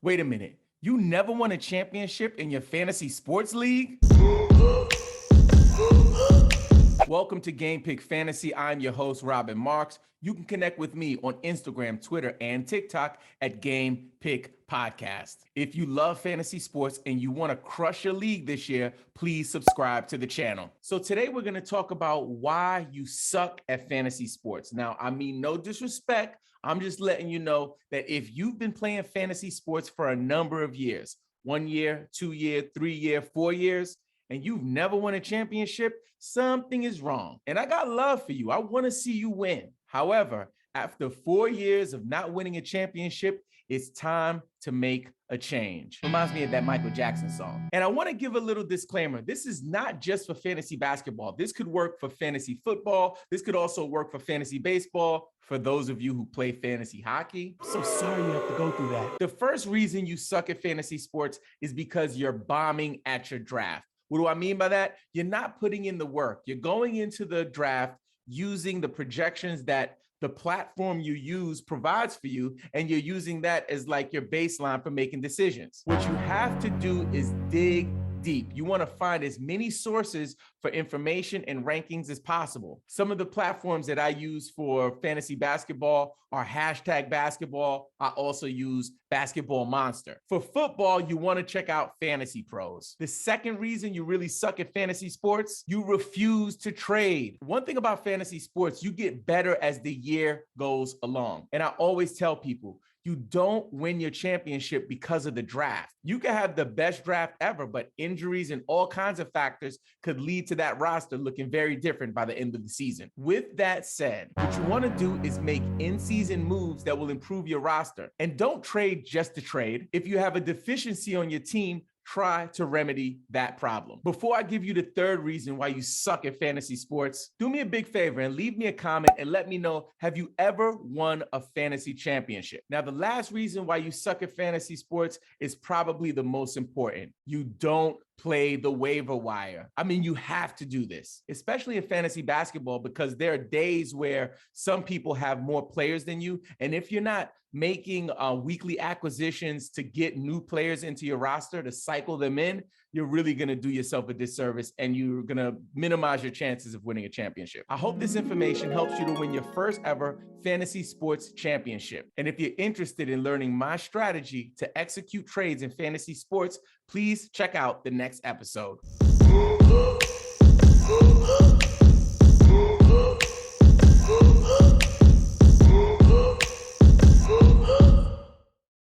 Wait a minute. You never won a championship in your fantasy sports league? Welcome to Game Pick Fantasy. I'm your host, Robin Marks. You can connect with me on Instagram, Twitter, and TikTok at Game Pick Podcast. If you love fantasy sports and you want to crush your league this year, please subscribe to the channel. So today we're going to talk about why you suck at fantasy sports. Now, I mean no disrespect. I'm just letting you know that if you've been playing fantasy sports for a number of years, 1 year, 2 year, 3 year, 4 years, and you've never won a championship, something is wrong. And I got love for you. I want to see you win. However, after 4 years of not winning a championship, it's time to make a change. Reminds me of that Michael Jackson song. And I want to give a little disclaimer. This is not just for fantasy basketball. This could work for fantasy football. This could also work for fantasy baseball. For those of you who play fantasy hockey, I'm so sorry you have to go through that. The first reason you suck at fantasy sports is because you're bombing at your draft. What do I mean by that? You're not putting in the work. You're going into the draft using the projections that the platform you use provides for you, and you're using that as like your baseline for making decisions. What you have to do is dig deep. You want to find as many sources for information and rankings as possible. Some of the platforms that I use for fantasy basketball are #basketball. I also use Basketball Monster. For football, you want to check out Fantasy Pros. The second reason you really suck at fantasy sports, you refuse to trade. One thing about fantasy sports, you get better as the year goes along. And I always tell people, you don't win your championship because of the draft. You can have the best draft ever, but injuries and all kinds of factors could lead to that roster looking very different by the end of the season. With that said, what you want to do is make in-season moves that will improve your roster. And don't trade just to trade. If you have a deficiency on your team, try to remedy that problem. Before I give you the third reason why you suck at fantasy sports, do me a big favor and leave me a comment and let me know, have you ever won a fantasy championship? Now, the last reason why you suck at fantasy sports is probably the most important. You don't play the waiver wire. I mean, you have to do this, especially in fantasy basketball, because there are days where some people have more players than you. And if you're not making weekly acquisitions to get new players into your roster to cycle them in, you're really going to do yourself a disservice and you're going to minimize your chances of winning a championship. I hope this information helps you to win your first ever fantasy sports championship. And if you're interested in learning my strategy to execute trades in fantasy sports, please check out the next episode.